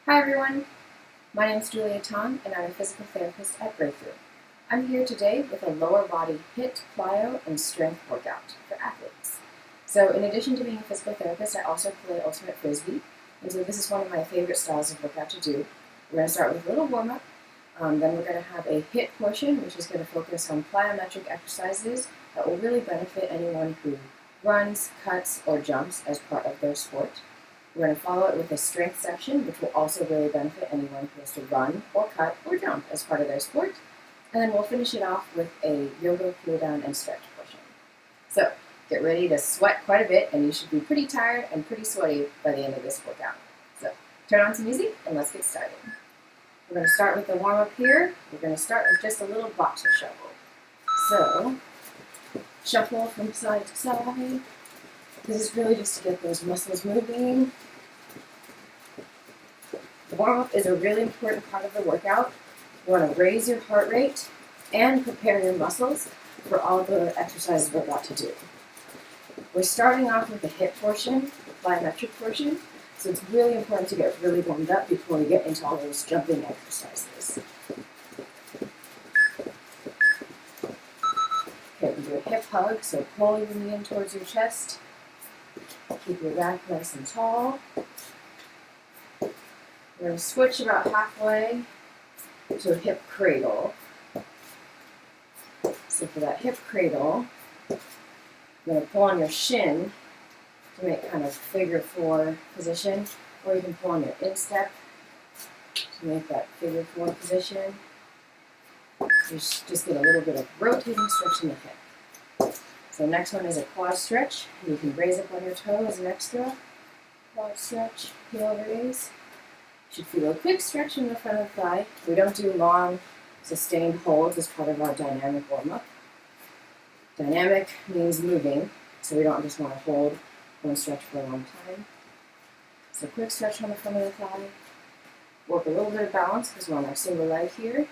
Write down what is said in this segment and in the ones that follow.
Hi everyone, my name is Julia Tang and I'm a physical therapist at Breakthrough. I'm here today with a lower body HIIT, plyo, and strength workout for athletes. So in addition to being a physical therapist, I also play ultimate frisbee, and so this is one of my favorite styles of workout to do. We're going to start with a little warm-up, then we're going to have a HIIT portion, which is going to focus on plyometric exercises that will really benefit anyone who runs, cuts, or jumps as part of their sport. We're going to follow it with a strength section, which will also really benefit anyone who has to run or cut or jump as part of their sport. And then we'll finish it off with a yoga, cooldown, and stretch portion. So get ready to sweat quite a bit, and you should be pretty tired and pretty sweaty by the end of this workout. So turn on some music and let's get started. We're going to start with the warm-up here. We're going to start with just a little boxer shuffle. So shuffle from side to side. This is really just to get those muscles moving. The warm-up is a really important part of the workout. You want to raise your heart rate and prepare your muscles for all the exercises we're about to do. We're starting off with the HIIT portion, the plyometric portion, so it's really important to get really warmed up before we get into all those jumping exercises. Okay, we do a hip hug, so pull your knee in towards your chest. Keep your back nice and tall. We're going to switch about halfway to a hip cradle. So for that hip cradle, you're going to pull on your shin to make kind of figure four position, or you can pull on your instep to make that figure four position. Just get a little bit of rotating stretch in the hip. So the next one is a quad stretch. You can raise up on your toe as an extra. Quad stretch, heel raise. You should feel a quick stretch in the front of the thigh. We don't do long, sustained holds as part of our dynamic warm-up. Dynamic means moving, so we don't just want to hold one stretch for a long time. So quick stretch on the front of the thigh. Work a little bit of balance because we're on our single leg here.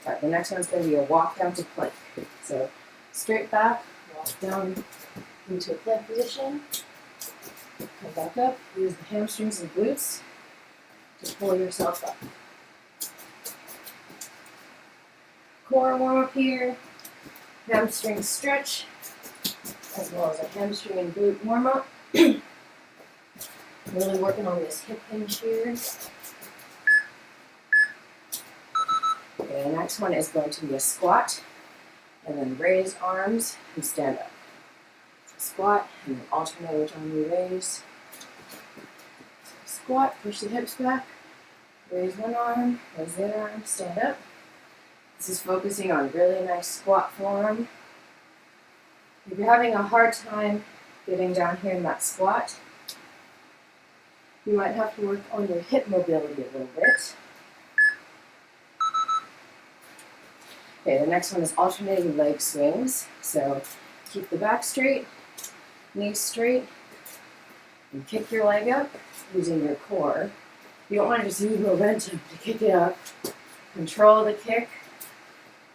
All right, the next one's going to be a walk down to plank. So straight back, walk down into a plank position. Come back up, use the hamstrings and glutes to pull yourself up. Core warm up here, hamstring stretch, as well as a hamstring and glute warm up. Really working on this hip hinge here. Okay, the next one is going to be a squat, and then raise arms and stand up. So squat, and then alternate which arm you raise. So squat, push the hips back, raise one arm, raise the other arm, stand up. This is focusing on really nice squat form. If you're having a hard time getting down here in that squat, you might have to work on your hip mobility a little bit. Okay, the next one is alternating leg swings. So keep the back straight, knees straight, and kick your leg up using your core. You don't want to just use momentum to kick it up. Control the kick.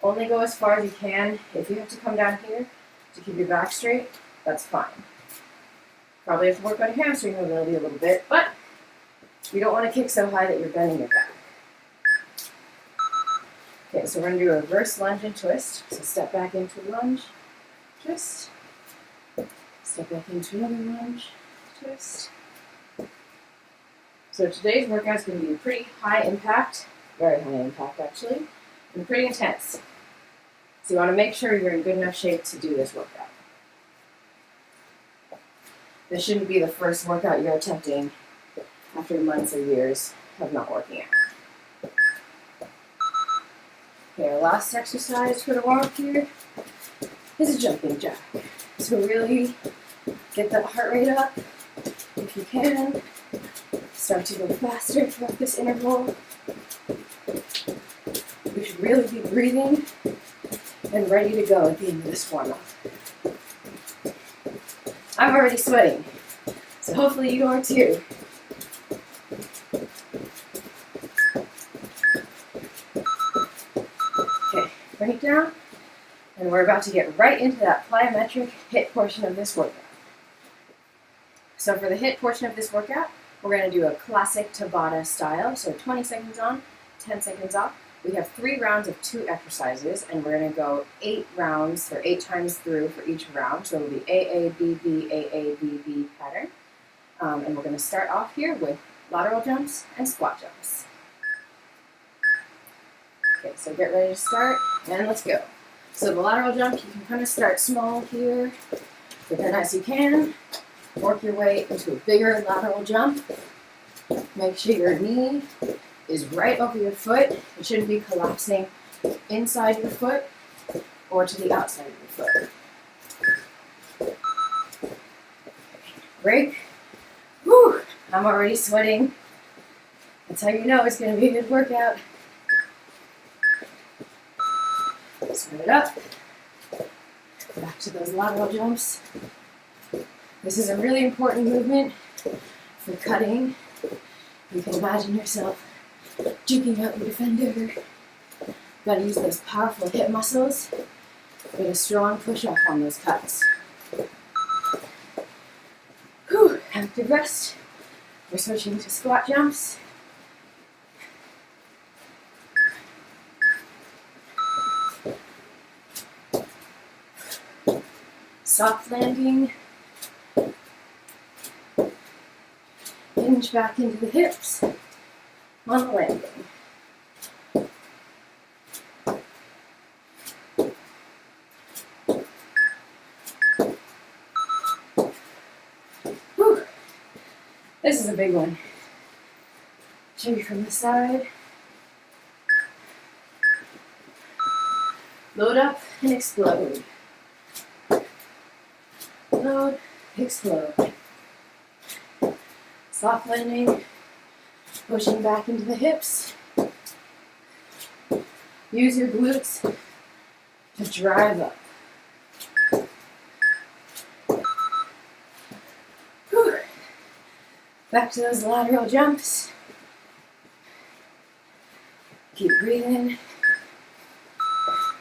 Only go as far as you can. If you have to come down here to keep your back straight, that's fine. Probably have to work on hamstring mobility a little bit, but you don't want to kick so high that you're bending your back. Okay, so we're going to do a reverse lunge and twist. So step back into lunge, twist. Step back into another lunge, twist. So today's workout is going to be pretty high impact, very high impact actually, and pretty intense. So you want to make sure you're in good enough shape to do this workout. This shouldn't be the first workout you're attempting after months or years of not working out. Okay, our last exercise for the warm-up here is a jumping jack. So really get that heart rate up if you can. Start to go faster throughout this interval. You should really be breathing and ready to go at the end of this warm-up. I'm already sweating, so hopefully you are too. Okay, bring it down, and we're about to get right into that plyometric HIIT portion of this workout. So for the HIIT portion of this workout, we're going to do a classic Tabata style, so 20 seconds on, 10 seconds off. We have 3 rounds of 2 exercises, and we're going to go 8 rounds, or 8 times through for each round. So it'll be AABB, AABB pattern. And we're going to start off here with lateral jumps and squat jumps. Okay, so get ready to start, and let's go. So the lateral jump, you can kind of start small here, but then as you can, work your way into a bigger lateral jump. Make sure your knee is right over your foot. It shouldn't be collapsing inside your foot or to the outside of your foot. Break. Whew, I'm already sweating. That's how you know it's going to be a good workout. Start it up. Back to those lateral jumps. This is a really important movement for cutting. You can imagine yourself juking out your defender. Gotta use those powerful hip muscles. Get a strong push-off on those cuts. Whew, active rest. We're switching to squat jumps. Soft landing. Hinge back into the hips on the landing. Whew. This is a big one. Show you from the side. Load up and explode. Load, explode. Soft landing, pushing back into the hips. Use your glutes to drive up. Whew. Back to those lateral jumps. Keep breathing.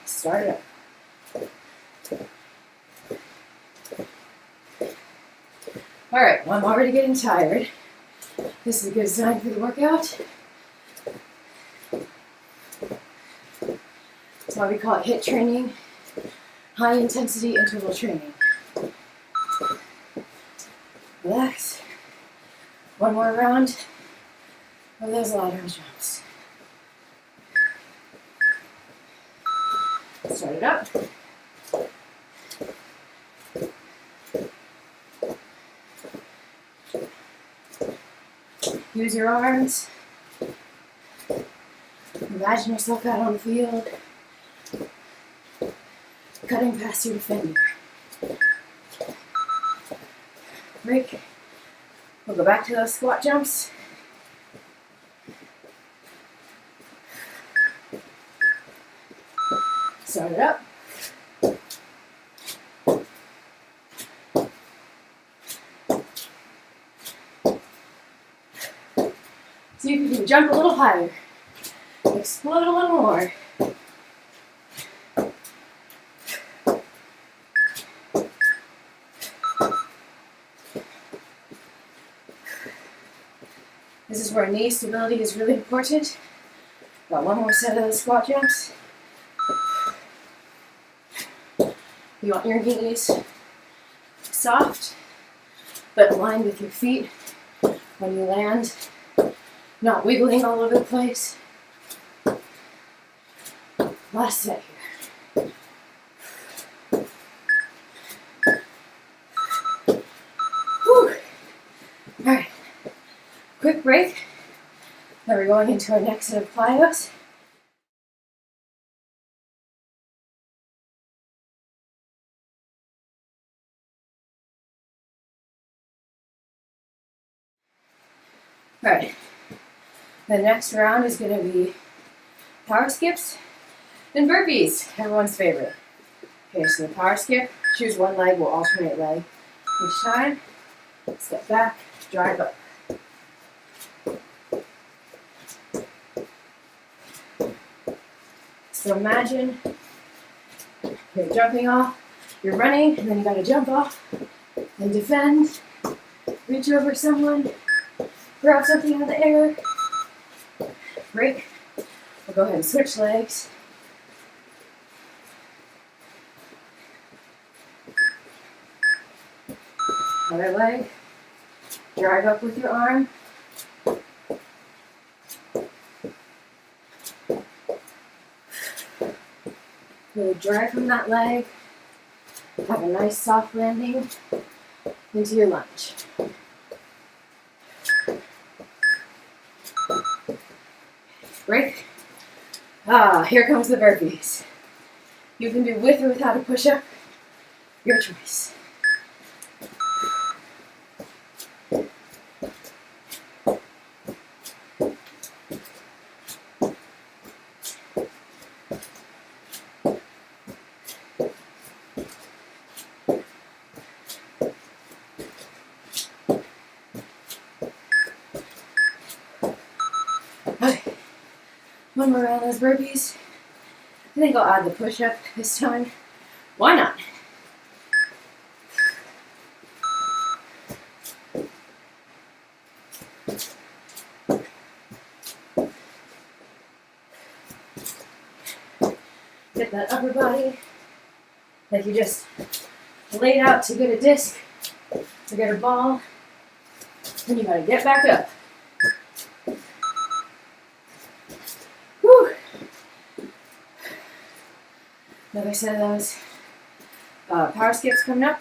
Start it up. All right, well, I'm already getting tired. This is a good sign for the workout. That's why we call it HIIT training, high intensity interval training. Relax. One more round of those lateral jumps. Start it up. Use your arms. Imagine yourself out on the field, cutting past your defender. Break. We'll go back to those squat jumps. Start it up. See if you can jump a little higher. Explode a little more. This is where knee stability is really important. Got one more set of those squat jumps. You want your knees soft, but aligned with your feet when you land. Not wiggling all over the place. Last set here. Whew. All right, quick break. Then we're going into our next set of plyos. All right. The next round is going to be power skips and burpees, everyone's favorite. Okay, so the power skip, choose one leg, we'll alternate leg each time. Step back, drive up. So imagine you're jumping off, you're running, and then you got to jump off and defend, Reach over someone, grab something in the air, break. We'll go ahead and switch legs. Other leg. Drive up with your arm. Really drive from that leg. Have a nice soft landing into your lunge. Break. Here comes the burpees. You can do with or without a push-up. Your choice. One more round of those burpees. I think I'll add the push-up this time. Why not? Get that upper body like you just laid out to get a disc or get a ball. Then you gotta get back up. Whew. Another set of those power skips coming up.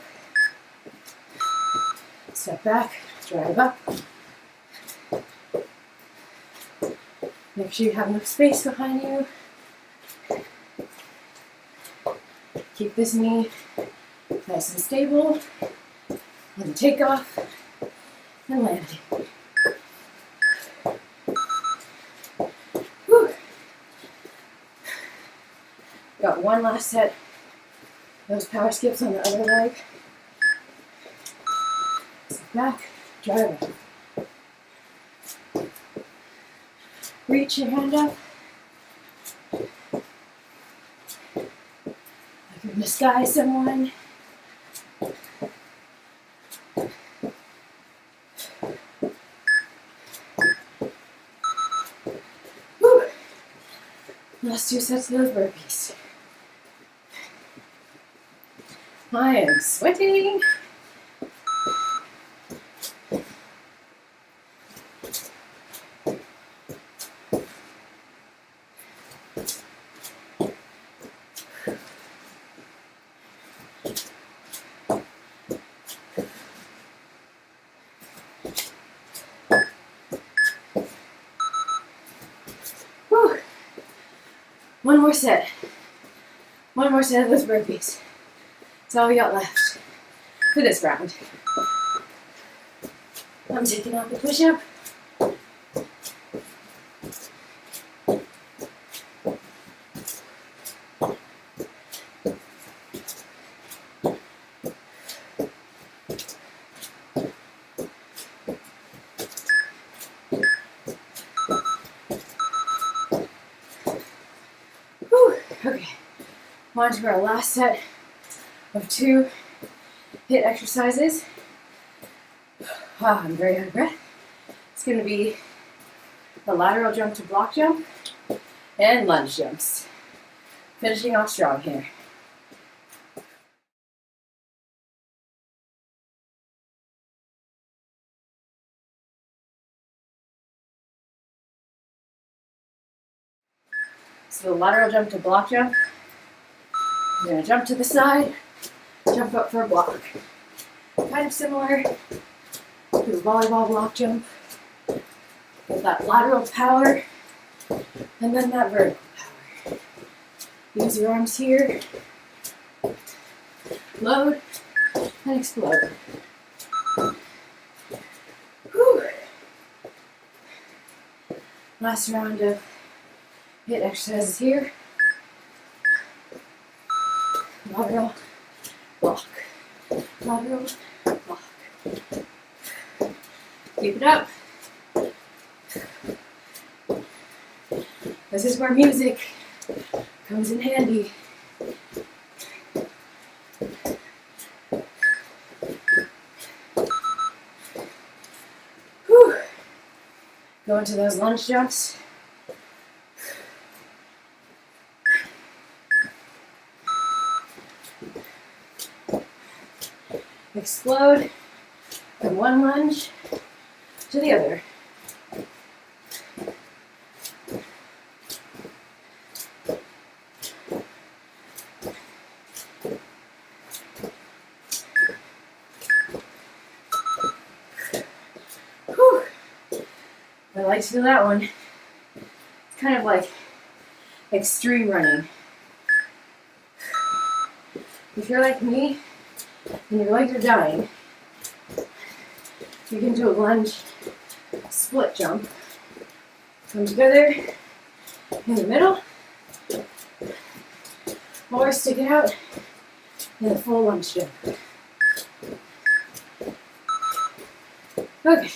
Step back, drive up. Make sure you have enough space behind you. Keep this knee nice and stable. On the takeoff and landing. Whew. Got one last set of those power skips on the other leg. Step back, drive up. Reach your hand up. Like you're in the sky, someone. Whew. Last two sets of those burpees. I am sweating. Whew. One more set. One more set of those burpees. That's all we got left for this round. I'm taking out the push-up. Whew. Okay, on to our last set of 2 HIIT exercises. I'm very out of breath. It's going to be the lateral jump to block jump and lunge jumps. Finishing off strong here. So the lateral jump to block jump. I'm going to jump to the side, jump up for a block. Kind of similar to the volleyball block jump. With that lateral power and then that vertical power. Use your arms here. Load and explode. Whew. Last round of HIIT exercises here. Lateral block. Lateral block. Keep it up. This is where music comes in handy. Go into those lunge jumps. Explode from one lunge to the other. Whew. I like to do that one. It's kind of like extreme running. If you're like me and your legs are dying, you can do a lunge split jump. Come together in the middle, or stick it out in a full lunge jump. Okay.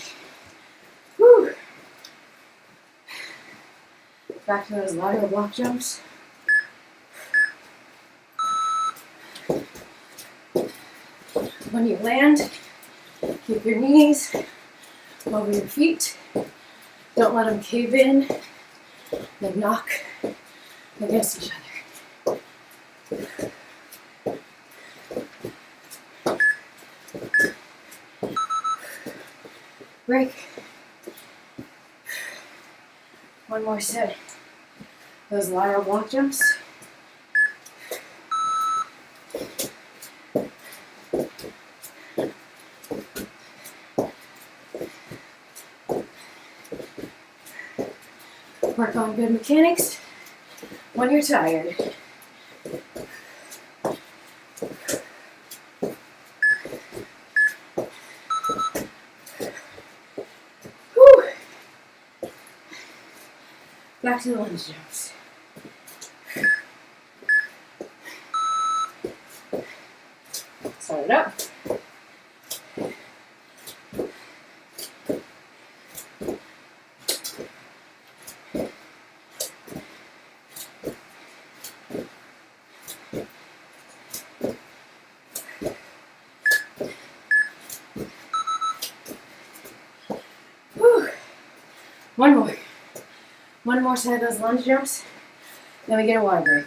Whew. Back to those lateral block jumps. When you land, keep your knees over your feet. Don't let them cave in and knock against each other. Break. One more set. Those lateral block jumps. Work on good mechanics when you're tired. Whew. Back to the lunge jumps. Start it up. Whew. One more. One more set of those lunge jumps. Then we get a water break.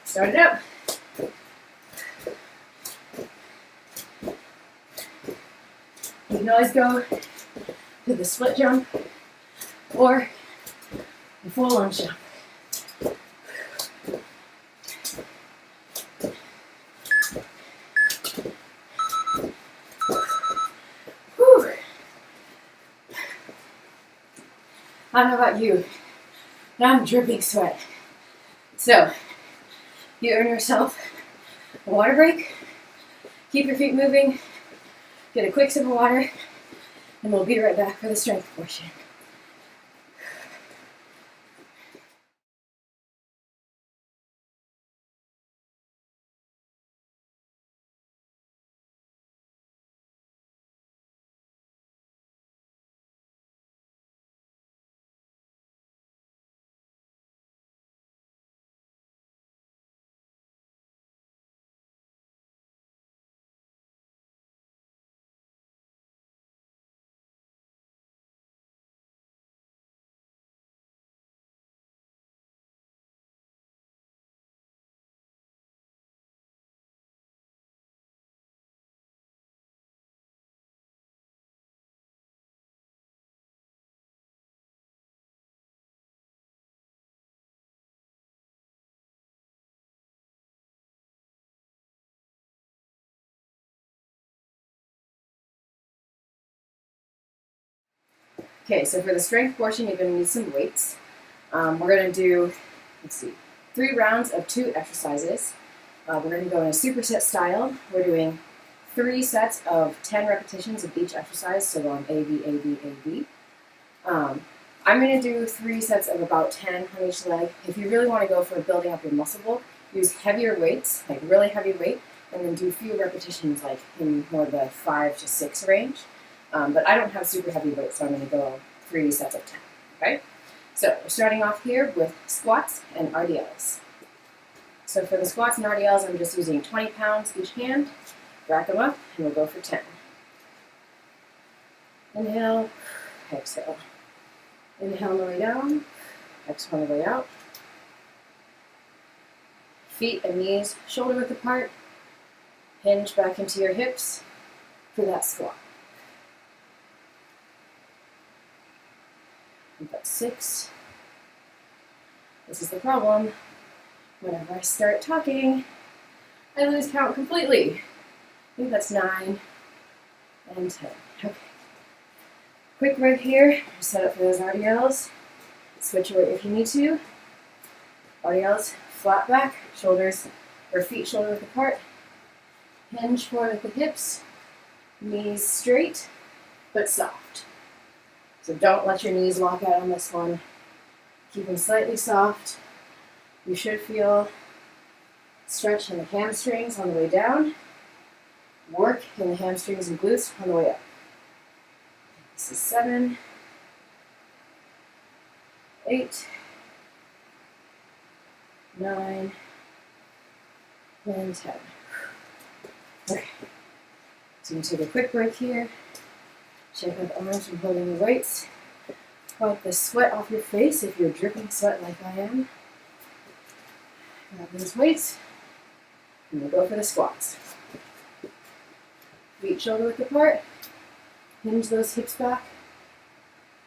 Start it up. You can always go to the split jump or the full lunge jump. Whew. I don't know about you, but I'm dripping sweat. So, you earn yourself a water break, keep your feet moving, get a quick sip of water, and we'll be right back for the strength portion. Okay, so for the strength portion, you're going to need some weights. We're going to do, 3 rounds of 2 exercises. We're going to go in a superset style. We're doing 3 sets of 10 repetitions of each exercise, so on A, B, A, B, A, B. I'm going to do 3 sets of about 10 on each leg. If you really want to go for building up your muscle bulk, use heavier weights, like really heavy weight, and then do few repetitions, like in more the 5 to 6 range. But I don't have super heavy weights, so I'm going to go 3 sets of 10, okay? So we're starting off here with squats and RDLs. So for the squats and RDLs, I'm just using 20 pounds each hand. Rack them up, and we'll go for 10. Inhale, exhale. Inhale on the way down, exhale on the way out. Feet and knees shoulder width apart. Hinge back into your hips for that squat. We've got 6. This is the problem. Whenever I start talking, I lose count completely. I think that's 9 and 10. Okay. Quick break here. Set up for those RDLs. Switch your weight if you need to. RDLs, flat back, shoulders or feet shoulder width apart. Hinge forward with the hips. Knees straight, but soft. So don't let your knees lock out on this one. Keep them slightly soft. You should feel stretch in the hamstrings on the way down. Work in the hamstrings and glutes on the way up. This is 7, 8, 9, and 10. Okay. So you can take a quick break here. Check out the arms from holding the weights. Wipe the sweat off your face if you're dripping sweat like I am. Grab those weights, and we'll go for the squats. Feet shoulder width apart. Hinge those hips back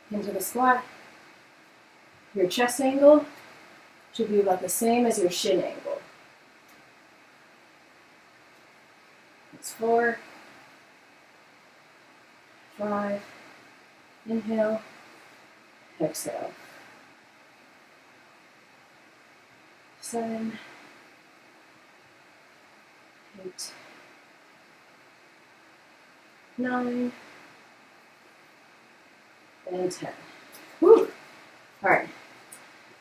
into the squat. Your chest angle should be about the same as your shin angle. That's 4, 5, inhale, exhale. 7, 8, 9, and 10. Woo! All right,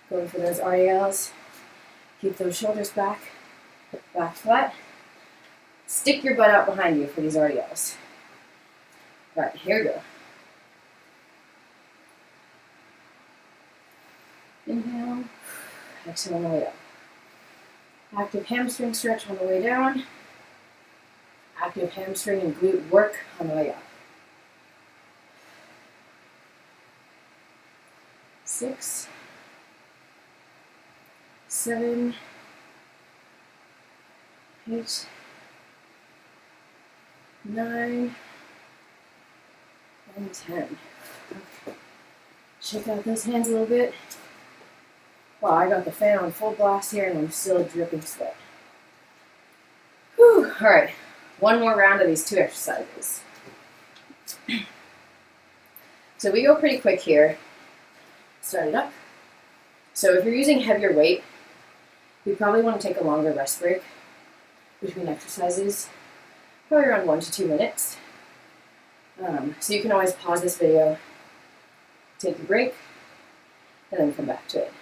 going for those RDLs. Keep those shoulders back flat. Stick your butt out behind you for these RDLs. All right, here we go. Inhale, exhale on the way up. Active hamstring stretch on the way down. Active hamstring and glute work on the way up. 6, 7, 8, 9, and 10. Shake out those hands a little bit. Wow, I got the fan on full blast here and I'm still dripping sweat. Whew, all right, one more round of these 2 exercises. So we go pretty quick here. Start it up. So if you're using heavier weight, you probably want to take a longer rest break between exercises, probably around 1 to 2 minutes. So you can always pause this video, take a break, and then come back to it.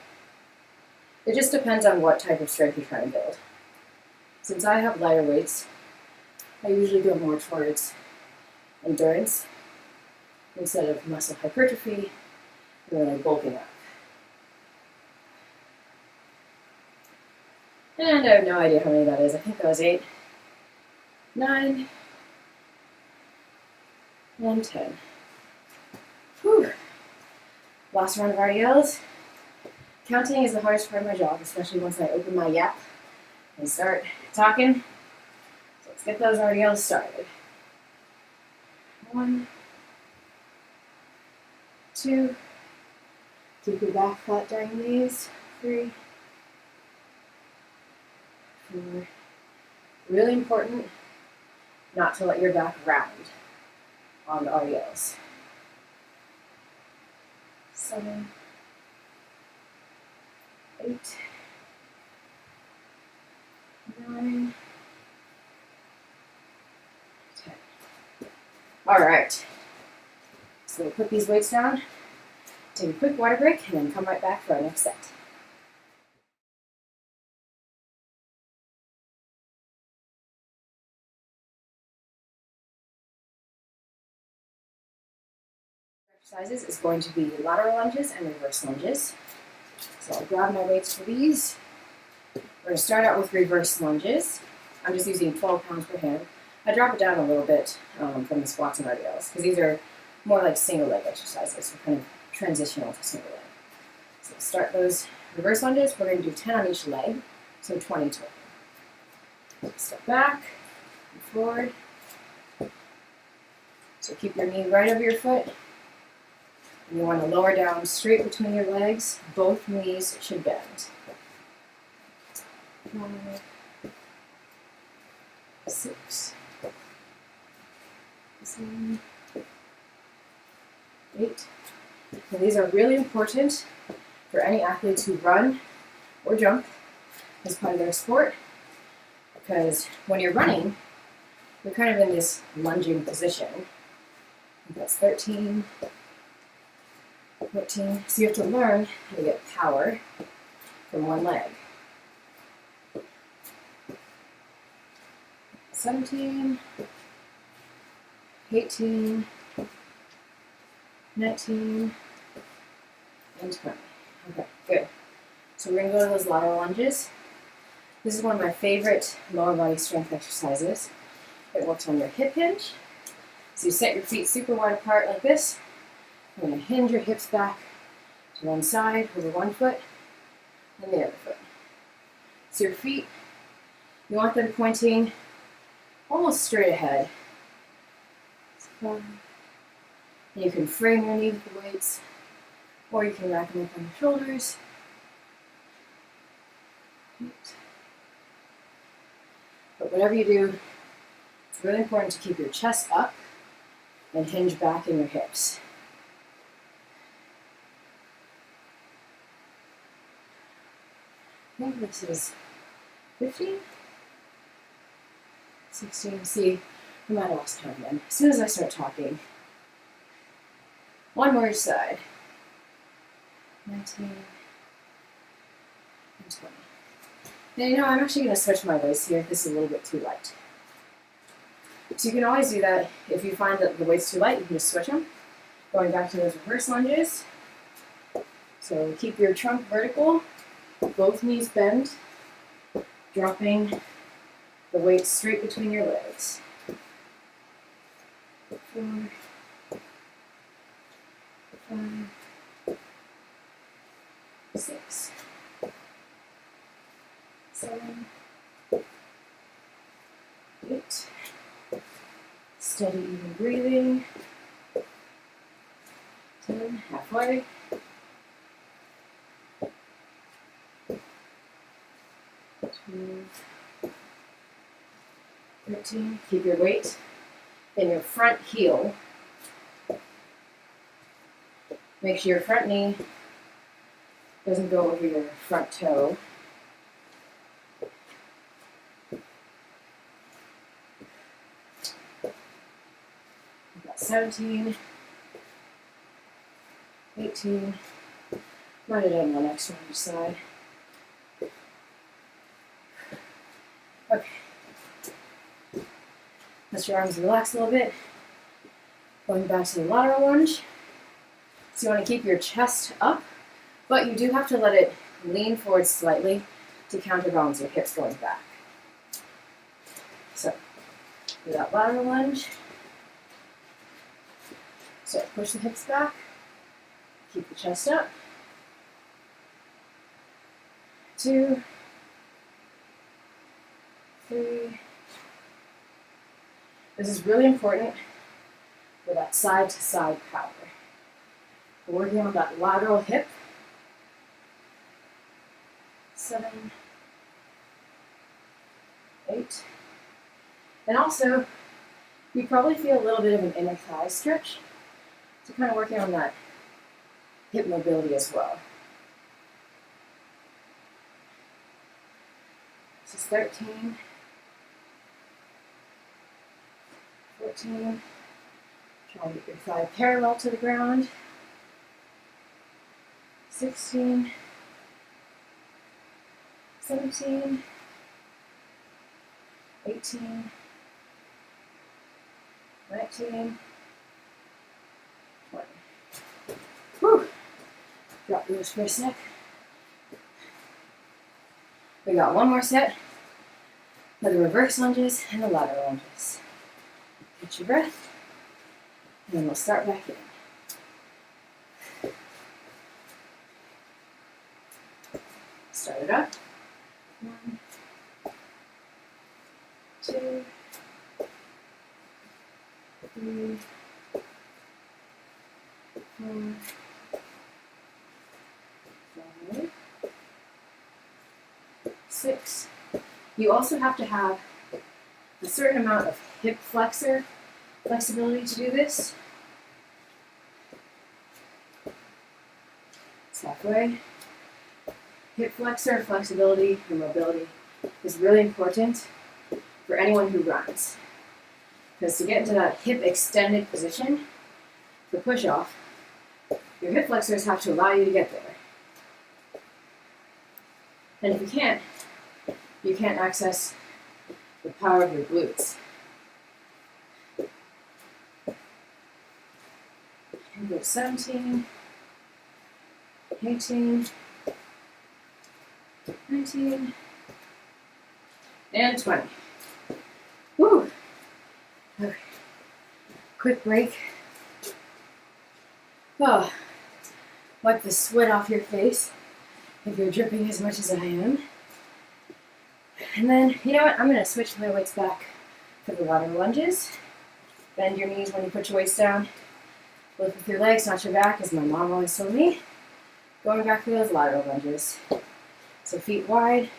It just depends on what type of strength you're trying to build. Since I have lighter weights, I usually go more towards endurance instead of muscle hypertrophy and then bulking up. And I have no idea how many that is. I think that was 8, 9, and 10. Whew. Last round of RDLs. Counting is the hardest part of my job, especially once I open my yap and start talking. So let's get those RDLs started. 1, 2, keep your back flat during these. 3, 4. Really important not to let your back round on the RDLs. 7, 8, 9, 10. All right. So we'll put these weights down, take a quick water break, and then come right back for our next set. Exercises is going to be lateral lunges and reverse lunges. So I'll grab my weights for these. We're going to start out with reverse lunges. I'm just using 12 pounds per hand. I drop it down a little bit from the squats and RDLs because these are more like single leg exercises, so kind of transitional to single leg. So start those reverse lunges. We're going to do 10 on each leg, so 20 total. Step back, and forward. So keep your knee right over your foot. And you want to lower down straight between your legs. Both knees should bend. 5, 6, 7, 8. And these are really important for any athletes who run or jump as part of their sport, because when you're running, you're kind of in this lunging position. That's 13, 14. So you have to learn how to get power from one leg. 17, 18, 19, and 20. Okay, good. So we're going to go to those lateral lunges. This is one of my favorite lower body strength exercises. It works on your hip hinge. So you set your feet super wide apart like this. You're going to hinge your hips back to one side over one foot and the other foot. So your feet, you want them pointing almost straight ahead. And you can frame your knee with the weights, or you can rack them up on your shoulders. But whatever you do, it's really important to keep your chest up and hinge back in your hips. I think this is 15, 16. See, I might have lost count again. As soon as I start talking, one more each side. 19 and 20. Now, you know, I'm actually going to switch my weights here. This is a little bit too light. So you can always do that. If you find that the weight's too light, you can just switch them. Going back to those reverse lunges. So keep your trunk vertical, both knees bend, dropping the weight straight between your legs. 4, 5, 6, 7, 8. Steady, even breathing. 10, halfway. 12, 13. Keep your weight in your front heel. Make sure your front knee doesn't go over your front toe. We've got 17, 18. Might have done one extra on each side. Okay. Let your arms relax a little bit. Going back to the lateral lunge. So you want to keep your chest up, but you do have to let it lean forward slightly to counterbalance your hips going back. So, do that lateral lunge. So push the hips back. Keep the chest up. 2, 3. This is really important for that side-to-side power. We're working on that lateral hip. 7, 8. And also, you probably feel a little bit of an inner thigh stretch. So kind of working on that hip mobility as well. This is 13, 14. Try and get your thigh parallel to the ground. 16, 17, 18, 19, 20. Whew. Drop those for a sec. We got one more set of the reverse lunges and the lateral lunges. Catch your breath And we'll start back in. Start it up. 1, 2, 3, 4, 5, 6. You also have to have a certain amount of hip flexor flexibility to do this. It's halfway. Hip flexor flexibility and mobility is really important for anyone who runs. Because to get into that hip extended position for push-off, your hip flexors have to allow you to get there. And if you can't access the power of your glutes. And go 17, 18, 19, and 20. Woo! Okay. Quick break. Oh, wipe the sweat off your face if you're dripping as much as I am. And then, you know what? I'm going to switch my weights back to the lateral lunges. Bend your knees when you put your weights down. Lift with your legs, not your back, as my mom always told me. Going back to those lateral lunges. So feet wide,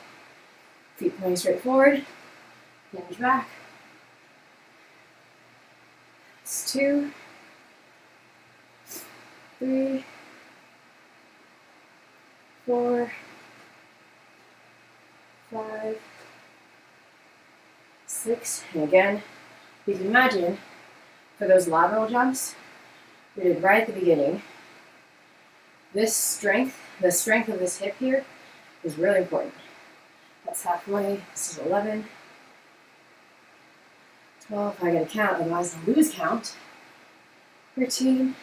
feet pointing straight forward, hinge back. That's 2, 3, 4, 5, 6, and again, you can imagine for those lateral jumps we did right at the beginning, this strength, the strength of this hip here is really important. That's halfway. This is 11, 12, I gotta count, otherwise I'll lose count. 13,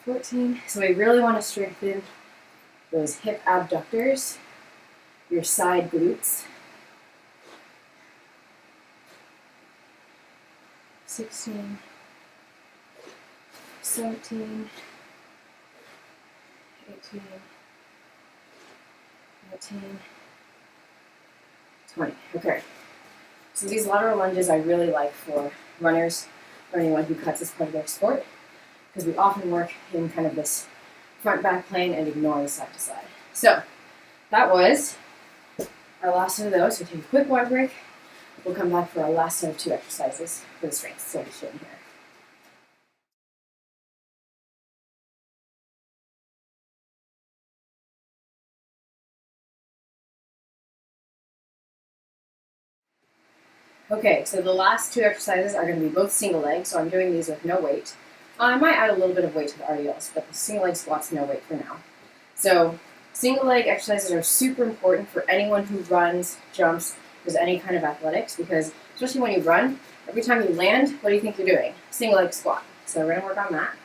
14. So we really want to strengthen those hip abductors, your side glutes. 16, 17, 18, 19, 20. Okay. So these lateral lunges I really like for runners or anyone who cuts as part of their sport, because we often work in kind of this front-back plane and ignore the side to side. So that was our last set of those. So take a quick water break. We'll come back for our last set of 2 exercises for the strength. So show here. Okay, so the last 2 exercises are going to be both single leg, so I'm doing these with no weight. I might add a little bit of weight to the RDLs, but the single leg squats, no weight for now. So single leg exercises are super important for anyone who runs, jumps, does any kind of athletics, because especially when you run, every time you land, what do you think you're doing? Single leg squat. So we're going to work on that.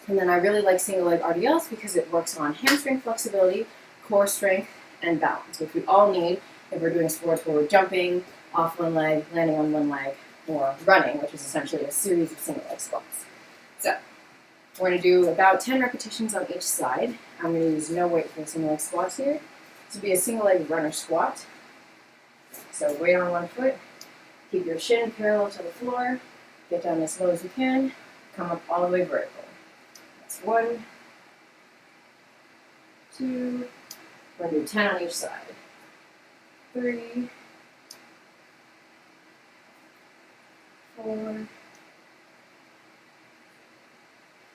And then I really like single leg RDLs because it works on hamstring flexibility, core strength, and balance, which we all need if we're doing sports where we're jumping off one leg, landing on one leg, or running, which is essentially a series of single leg squats. So we're going to do about 10 repetitions on each side. I'm going to use no weight for the single leg squats here. This will be a single leg runner squat. So weight on one foot, keep your shin parallel to the floor, get down as low as you can, come up all the way vertical. That's 1, 2, we're going to do 10 on each side. 3, 4,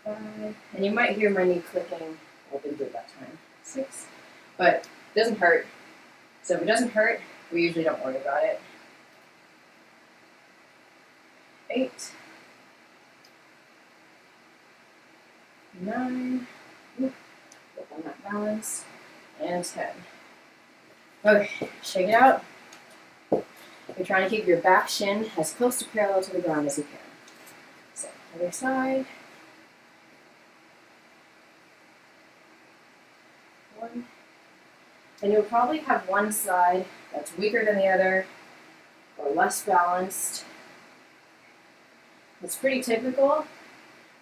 5, and you might hear my knee clicking. I didn't do it that time. 6, but it doesn't hurt. So if it doesn't hurt, we usually don't worry about it. 8, 9, work on that balance, and 10. Okay, shake it out. You're trying to keep your back shin as close to parallel to the ground as you can. So, other side. 1. And you'll probably have one side that's weaker than the other, or less balanced. It's pretty typical,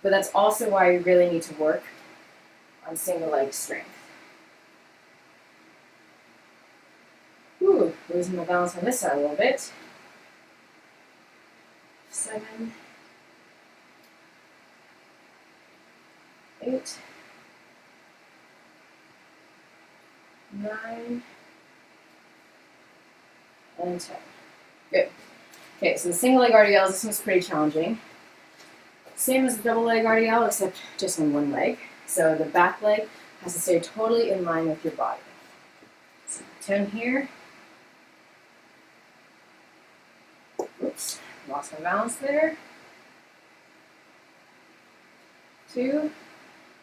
but that's also why you really need to work on single leg strength. Ooh, losing my balance on this side a little bit. 7, 8, 9, and 10. Good. Okay, so the single leg RDLs, this one's pretty challenging. Same as the double leg RDL, except just on one leg. So the back leg has to stay totally in line with your body. So 10 here. Oops, lost my balance there. 2.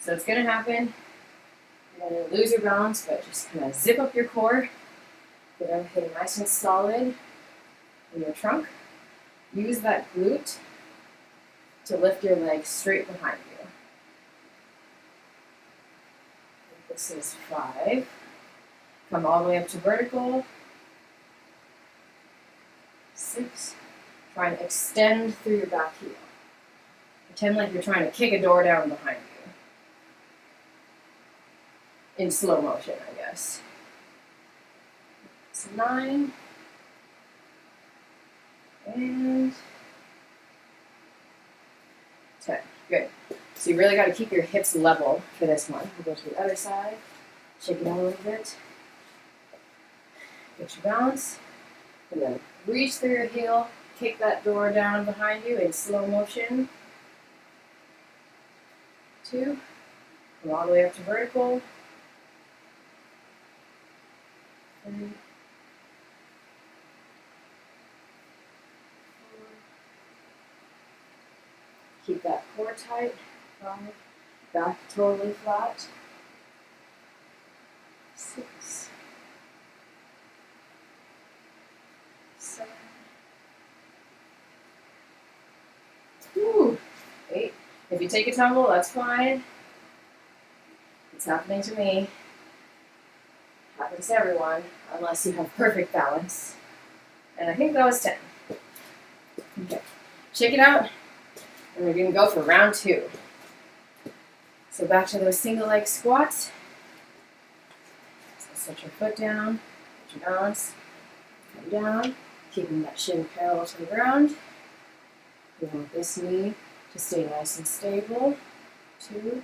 So it's going to happen. You're going to lose your balance, but just kind of zip up your core. Get everything nice and solid in your trunk. Use that glute to lift your legs straight behind you. This is 5. Come all the way up to vertical. 6. Try and extend through your back heel. Pretend like you're trying to kick a door down behind you. In slow motion, I guess. It's 9. And 10. Good. So you really got to keep your hips level for this one. We'll go to the other side. Shake it out a little bit. Get your balance. And then reach through your heel. Kick that door down behind you in slow motion. 2. Come all the way up to vertical. 3. 4. Keep that core tight. 5. Back totally flat. 6. 7. Whew. 8. If you take a tumble, that's fine. It's happening to me. Happens to everyone, unless you have perfect balance. And I think that was 10. Okay. Shake it out. And we're going to go for round 2. So back to those single leg squats. So set your foot down, put your balance, come down, keeping that shin parallel to the ground. We want this knee to stay nice and stable. 2,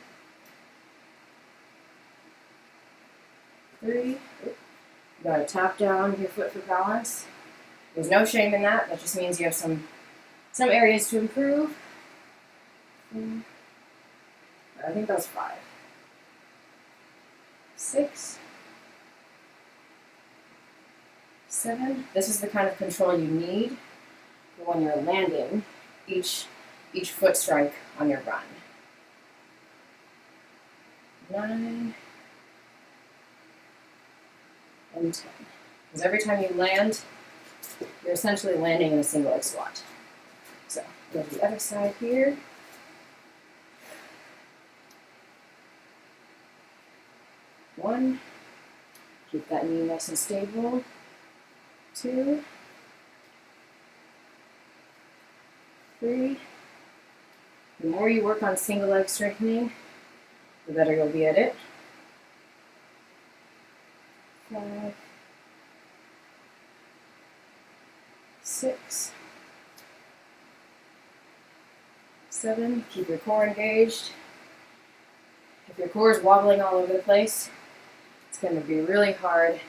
3. You got to tap down your foot for balance. There's no shame in that. That just means you have some areas to improve. I think that's 5. 6. 7. This is the kind of control you need for when you're landing each foot strike on your run. 9 and 10. Because every time you land, you're essentially landing in a single leg squat. So go to the other side here. 1. Keep that knee nice and stable. 2. 3. The more you work on single leg strengthening, the better you'll be at it. 5. 6. 7. Keep your core engaged. If your core is wobbling all over the place, it's going to be really hard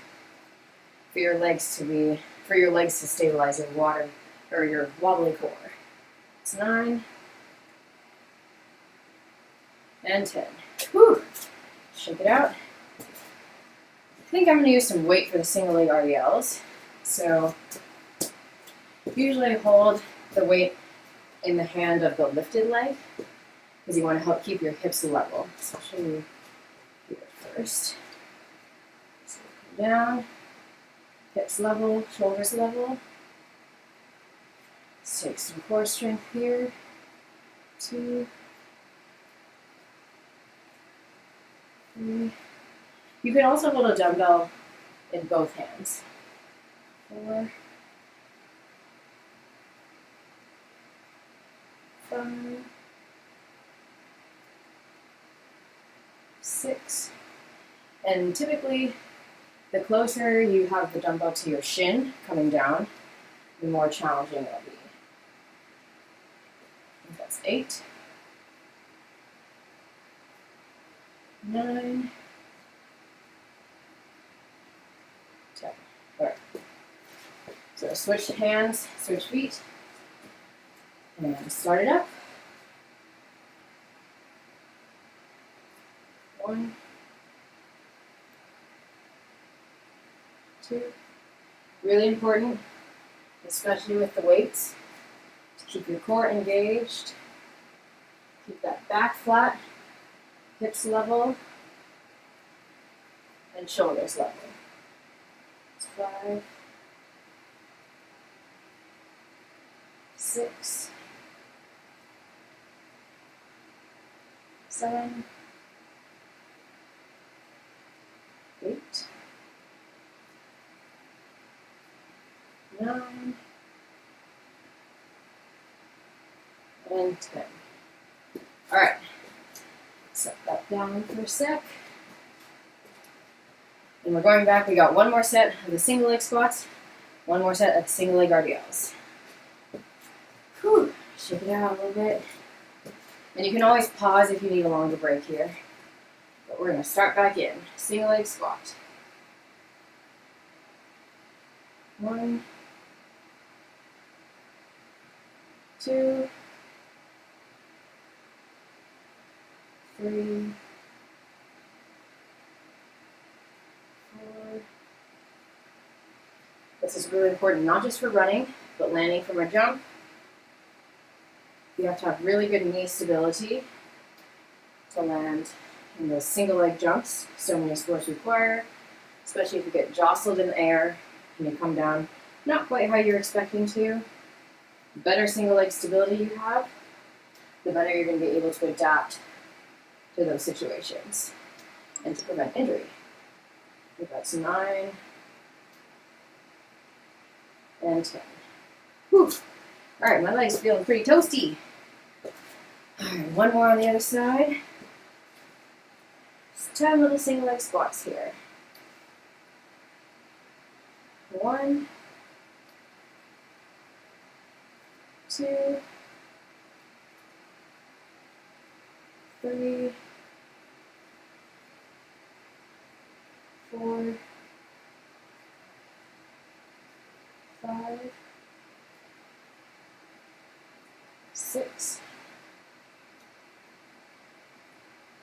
for your legs to stabilize your water or your wobbly core. It's 9 and 10. Whew. Shake it out. I think I'm going to use some weight for the single leg RDLs. So usually I hold the weight in the hand of the lifted leg because you want to help keep your hips level. So I'll show you here first. So come down, hips level, shoulders level. Let's take some core strength here. 2, 3. You can also hold a dumbbell in both hands. 4, 5, 6, and typically the closer you have the dumbbell to your shin coming down, the more challenging it'll be. I think that's 8, 9, 10. All right. So switch hands, switch feet, and start it up. 1, 2. Really important, especially with the weights, to keep your core engaged, keep that back flat, hips level, and shoulders level. 5, 6, 7, 8, 9, and 10. All right, set that down for a sec. And we're going back. We got one more set of the single leg squats, one more set of the single leg RDLs. Whew, shake it out a little bit. And you can always pause if you need a longer break here. But we're going to start back in. Single leg squat. 1, 2, 3, 4. This is really important, not just for running, but landing from a jump. You have to have really good knee stability to land in those single leg jumps so many sports require, especially if you get jostled in the air and you come down not quite how you're expecting to. The better single leg stability you have, the better you're going to be able to adapt to those situations and to prevent injury. I think that's 9 and 10. Whew. All right, my legs are feeling pretty toasty. All right, one more on the other side. Just 10 little single leg squats here. 1, 2, 3, 4, 5, 6,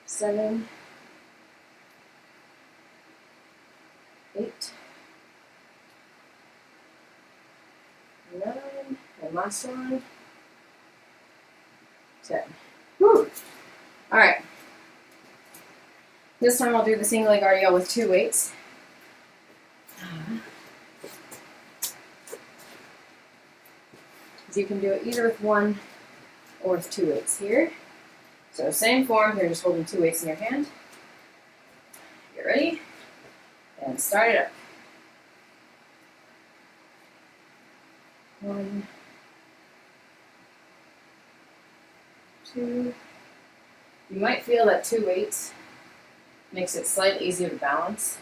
7, 8, 9, and last one, 10. Whew. All right. This time I'll do the single leg RDL with 2 weights. So you can do it either with 1 or with 2 weights here. So same form, you're just holding 2 weights in your hand. Get ready, and start it up. 1, 2. You might feel that 2 weights makes it slightly easier to balance.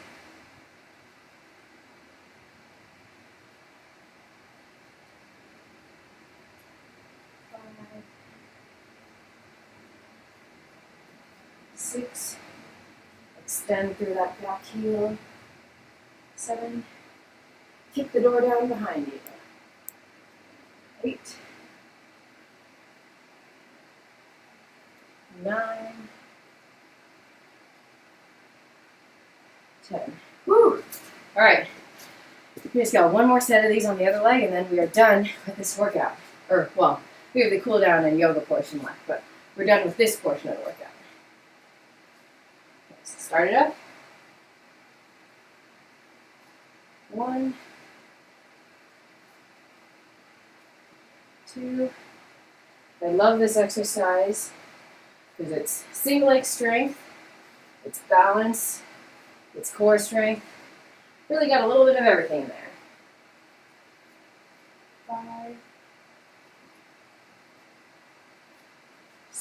5, 6. Extend through that back heel. 7. Kick the door down behind you. 8, 9, 10. Woo! All right. We just got one more set of these on the other leg, and then we are done with this workout. Or, well, we have the cool down and yoga portion left, but we're done with this portion of the workout. So start it up. 1, 2. I love this exercise because it's single leg strength, it's balance, it's core strength. Really got a little bit of everything in there. 5,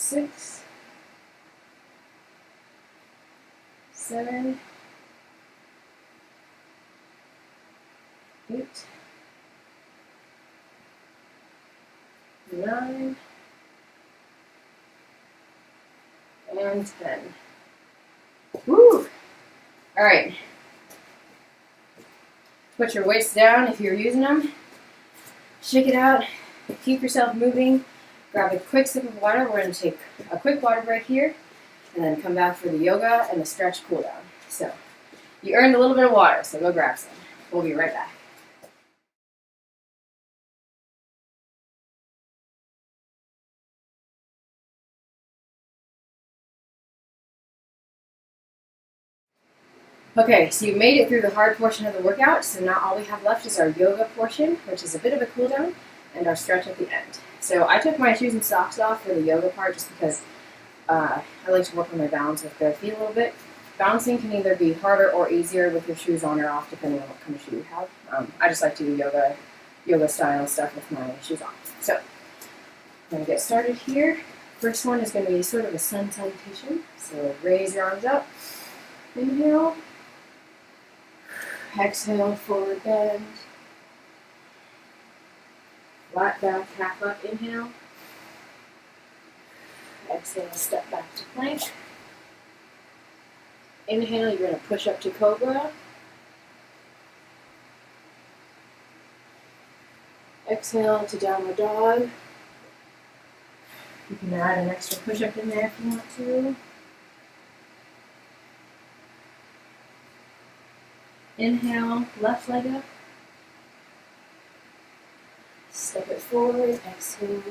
6, 7, 8, 9, and 10. Woo! All right. Put your weights down if you're using them. Shake it out. Keep yourself moving. Grab a quick sip of water. We're going to take a quick water break here, and then come back for the yoga and the stretch cool down. So, you earned a little bit of water, so go grab some. We'll be right back. Okay, so you made it through the hard portion of the workout, so now all we have left is our yoga portion, which is a bit of a cool down, and our stretch at the end. So I took my shoes and socks off for the yoga part just because I like to work on my balance with bare feet a little bit. Balancing can either be harder or easier with your shoes on or off, depending on what kind of shoe you have. I just like to do yoga style stuff with my shoes on. So I'm going to get started here. First one is going to be sort of a sun salutation. So raise your arms up. Inhale. Exhale, forward bend. Flat back, half up, inhale. Exhale, step back to plank. Inhale, you're going to push up to cobra. Exhale to downward dog. You can add an extra push up in there if you want to. Inhale, left leg up. Step it forward, exhale.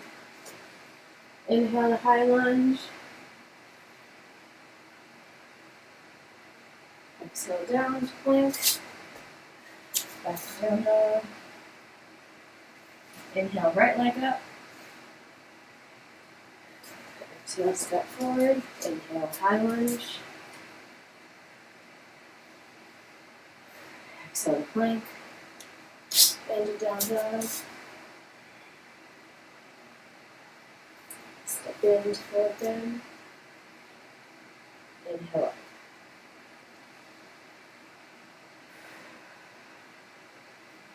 Inhale, high lunge. Exhale down to plank. Back to down dog. Inhale, right leg up. Exhale, step forward. Inhale, high lunge. Exhale to plank. Bend to down dog. Step in to forward bend. Inhale up.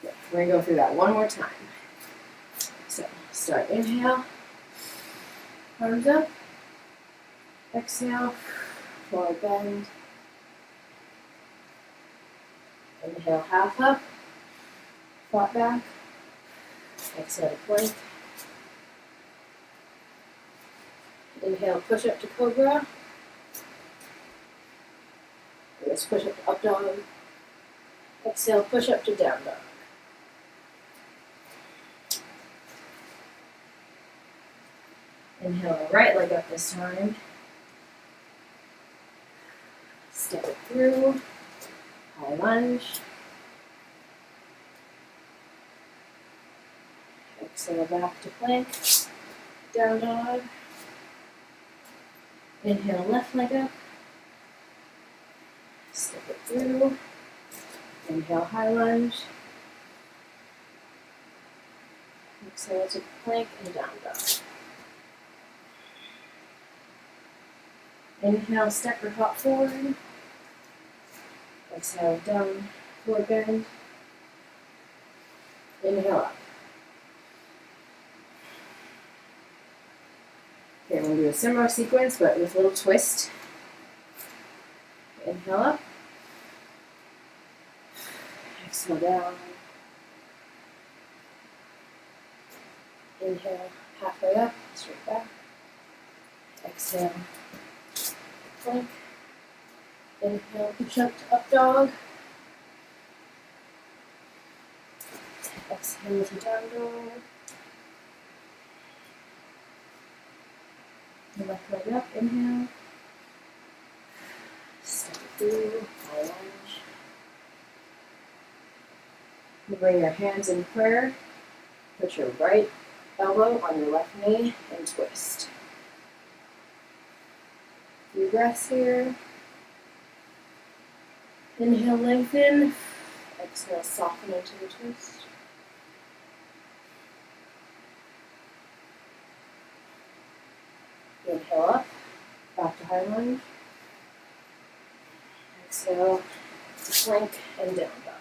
Good. We're going to go through that one more time. So start inhale. Arms up. Exhale. Forward bend. Inhale, half up. Flat back. Exhale to plank. Inhale, push up to cobra. Let's push up to up dog. Exhale, push up to down dog. Inhale, right leg up this time. Step it through. High lunge. Exhale back to plank. Down dog. Inhale, left leg up. Step it through. Inhale, high lunge. Exhale to plank and down dog. Inhale, step or hop forward. Exhale, down, forward bend. Inhale up. Okay, we'll do a similar sequence, but with a little twist. Inhale up. Exhale down. Inhale, halfway up, straight back. Exhale, plank. Inhale, push up to up dog. Exhale to down dog. Left leg up, inhale. Step it through, high lunge. You bring your hands in prayer. Put your right elbow on your left knee and twist. Few breaths here. Inhale, lengthen. Exhale, soften into the twist. Inhale up, back to high lunge. Exhale to plank and down dog.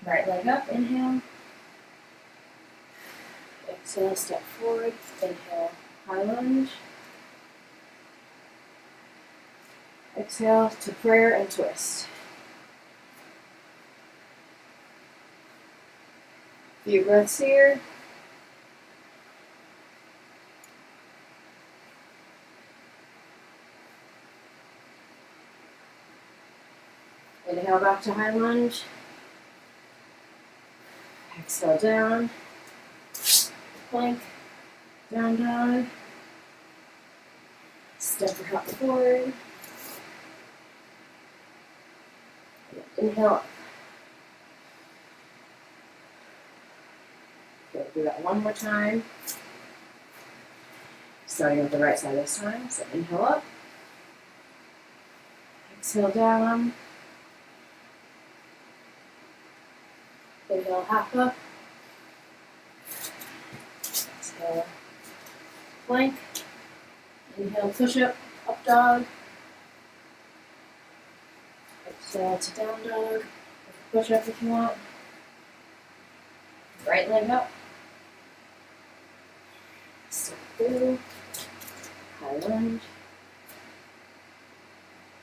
Right leg up, inhale. Exhale, step forward. Inhale, high lunge. Exhale to prayer and twist. Few breaths here. Inhale back to high lunge. Exhale down. Plank. Down dog. Step your hop forward. Inhale up. Okay, do that one more time. Starting with the right side this time. So inhale up. Exhale down. Inhale half up. Exhale plank. Inhale push up, up dog. Exhale to down dog. Push up if you want. Right leg up. Step through. High lunge.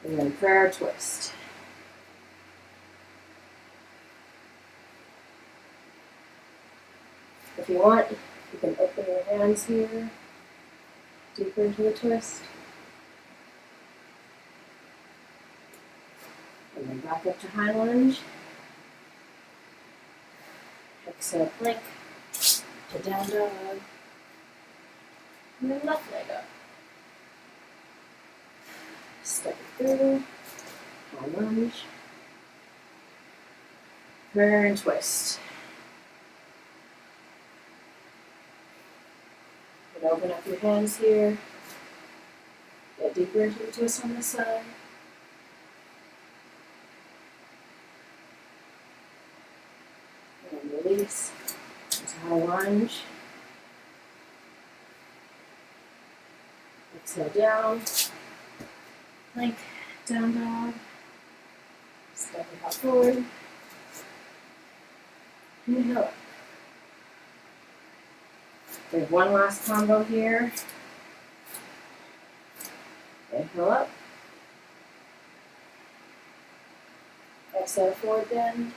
And then prayer twist. If you want, you can open your hands here, deeper into the twist. And then back up to high lunge. Exhale, plank to down dog. And then left leg up. Step through, high lunge. Prayer and twist. And open up your hands here. Get deeper into the twist on this side. And release into high lunge. Exhale down. Plank, down dog. Step it out forward. Inhale up. We have one last combo here. Inhale up. Exhale, forward bend.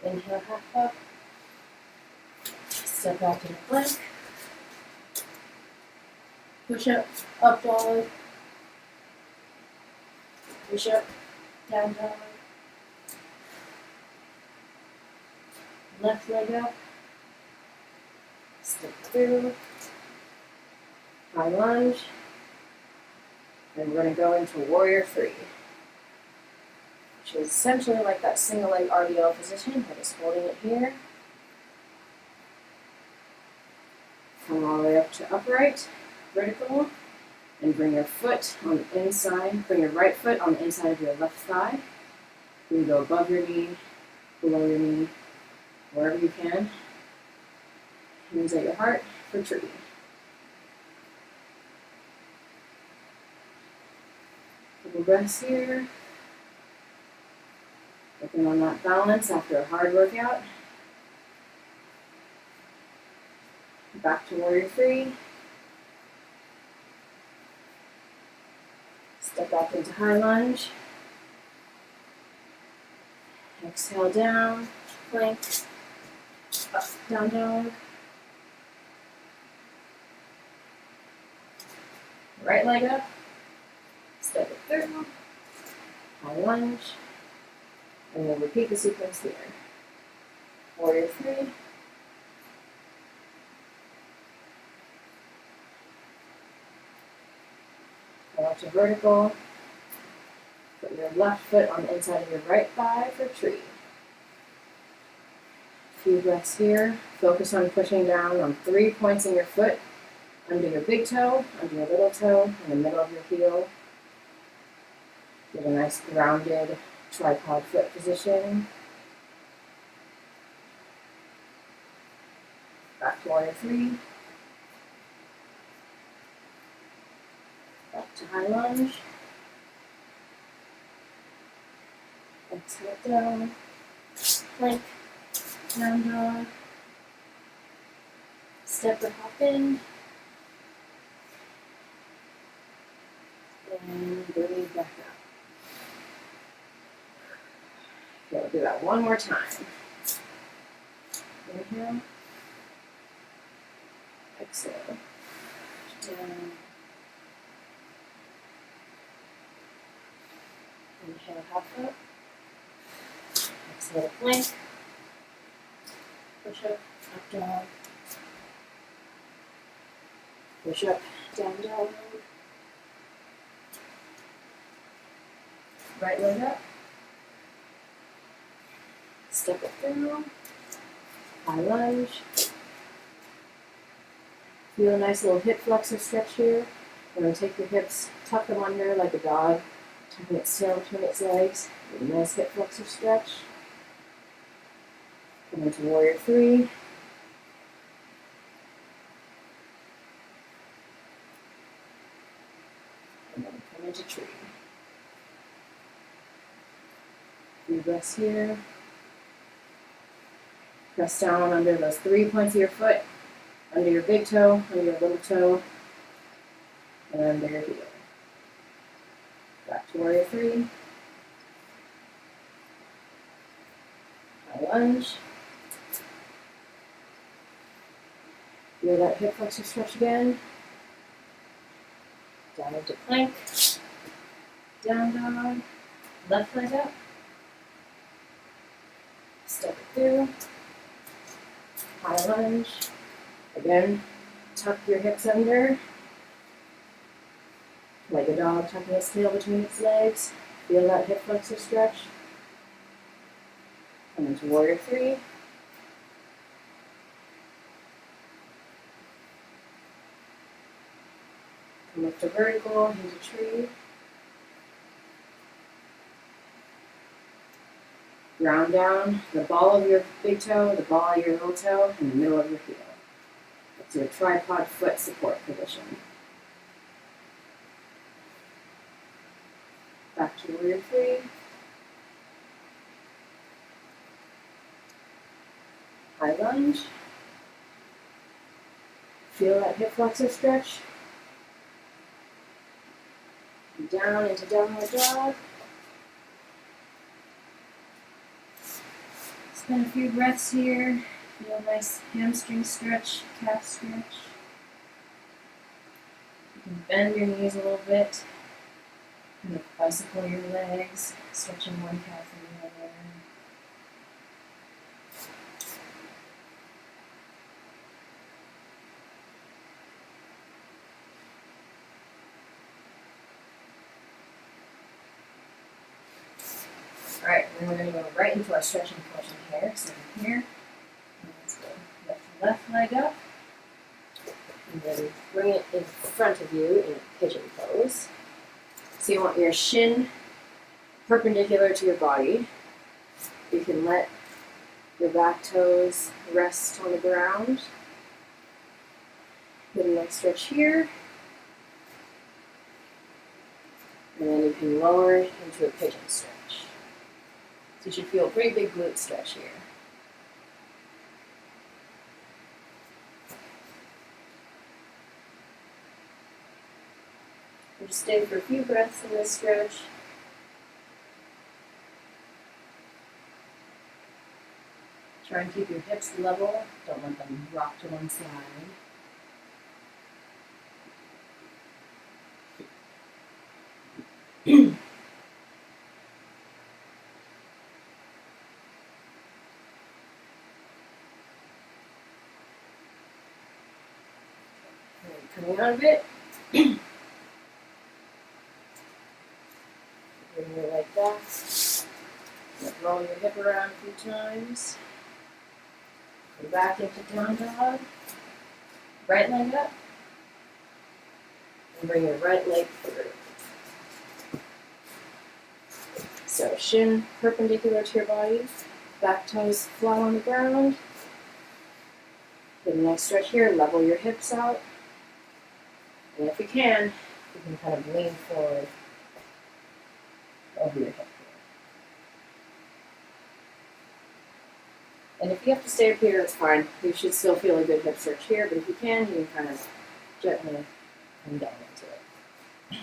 Inhale, half up. Step back to the plank. Push up dog. Push up, down dog. Left leg up. Step through. High lunge. And we're going to go into warrior three, which is essentially like that single leg RDL position. We're just holding it here. Come all the way up to upright, vertical, and bring your foot on the inside. Bring your right foot on the inside of your left thigh. You can go above your knee, below your knee, wherever you can. Hands at your heart for tree. Couple breaths here. Working on that balance after a hard workout. Back to warrior three. Step back into high lunge. Exhale down, plank, up, down dog. Right leg up, step it through, high lunge, and we'll repeat the sequence here. Warrior three. Go out to vertical. Put your left foot on the inside of your right thigh for tree. A few breaths here. Focus on pushing down on 3 points in your foot. Under your big toe, under your little toe, in the middle of your heel. Get a nice grounded tripod foot position. Back to warrior three. Back to high lunge. Exhale down. Plank. Down dog. Step or hop in. And breathe back out. Okay, we'll do that one more time. Inhale. Exhale. Down. Inhale, half up. Exhale, plank. Push up, up dog. Push up, down dog. Right leg up. Step it down. High lunge. Feel a nice little hip flexor stretch here. We're going to take your hips, tuck them under like a dog, tucking its tail between its legs. Get a nice hip flexor stretch. Come into warrior three. And then come into tree. Few breaths here. Press down under those 3 points of your foot, under your big toe, under your little toe, and under your heel. Back to warrior three. High lunge. Feel that hip flexor stretch again. Down into plank. Down dog. Left leg up. Step it through. High lunge. Again, tuck your hips under. Like a dog tucking its tail between its legs. Feel that hip flexor stretch. Come into warrior three. Come up to vertical, into tree. Ground down the ball of your big toe, the ball of your little toe, and the middle of your heel. That's your tripod foot support position. Back to warrior three. High lunge. Feel that hip flexor stretch. Down into downward dog. Spend a few breaths here. Feel a nice hamstring stretch, calf stretch. You can bend your knees a little bit. Kind of bicycle your legs, stretching one calf and the other. Alright, and then we're going to go right into our stretching portion here. So from here, let's go lift the left leg up. And then bring it in front of you in a pigeon pose. So you want your shin perpendicular to your body. You can let your back toes rest on the ground. Get a nice stretch here. And then you can lower it into a pigeon stretch. So you should feel a pretty big glute stretch here. We'll just stay for a few breaths in this stretch. Try and keep your hips level. Don't let them rock to one side. Coming out of it, bring your leg back, roll your hip around a few times, go back into down dog, right leg up, and bring your right leg through. So shin perpendicular to your body, back toes flat on the ground, Get a nice stretch here, level your hips out. And if you can kind of lean forward over your hip here. And if you have to stay up here, that's fine. You should still feel a good hip stretch here, but if you can kind of gently come down into it.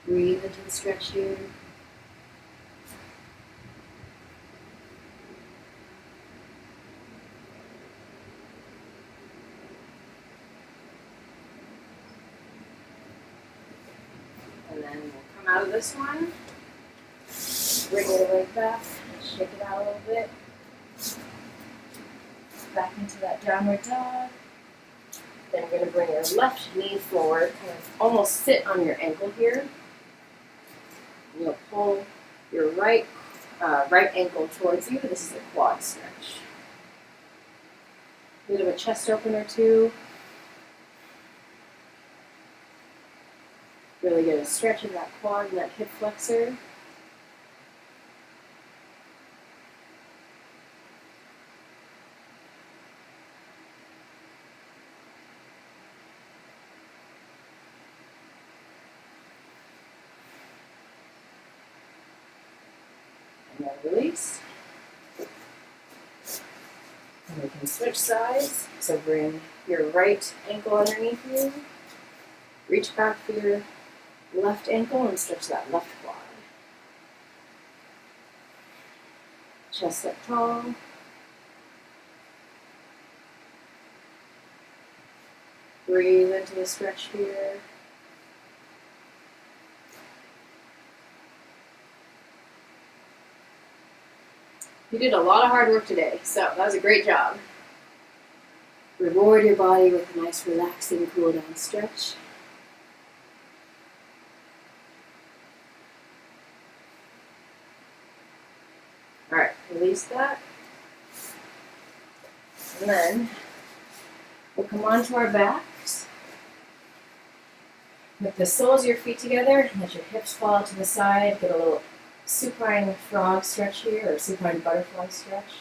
Breathe into the stretch here. And then we'll come out of this one, bring your leg back, shake it out a little bit. Back into that downward dog. Then you're going to bring your left knee forward, kind of almost sit on your ankle here. You'll pull your right ankle towards you. This is a quad stretch. Bit of a chest opener too. Really get a stretch in that quad and that hip flexor. And then release. And we can switch sides. So bring your right ankle underneath you. Reach back for your left ankle and stretch that left quad. Chest up tall. Breathe into the stretch here. You did a lot of hard work today, so that was a great job. Reward your body with a nice relaxing cool down stretch. Alright, release that. And then we'll come onto our backs. With the soles of your feet together, let your hips fall out to the side. Get a little supine frog stretch here, or supine butterfly stretch.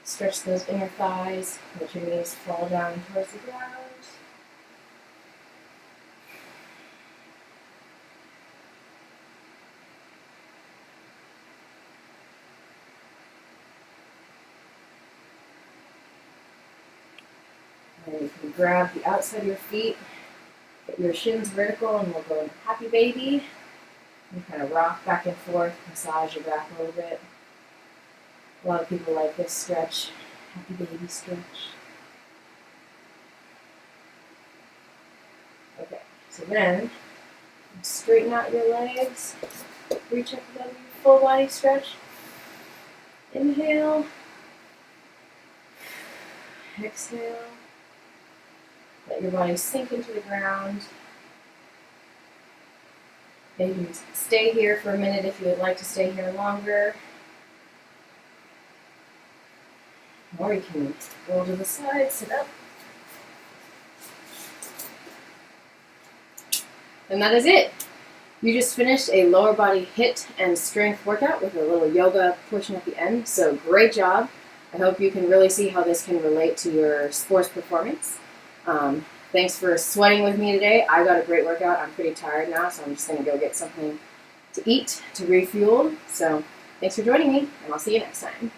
Stretch those inner thighs. Let your knees fall down towards the ground. And you can grab the outside of your feet, get your shins vertical, and we'll go into happy baby. You kind of rock back and forth, massage your back a little bit. A lot of people like this stretch, happy baby stretch. Okay, so then straighten out your legs, reach up above your full body stretch. Inhale, exhale. Let your body sink into the ground. You can stay here for a minute if you would like to stay here longer. Or you can roll to the side, sit up. And that is it. You just finished a lower body HIIT and strength workout with a little yoga portion at the end. So great job. I hope you can really see how this can relate to your sports performance. Thanks for sweating with me today. I got a great workout. I'm pretty tired now, so I'm just going to go get something to eat to refuel. So thanks for joining me, and I'll see you next time.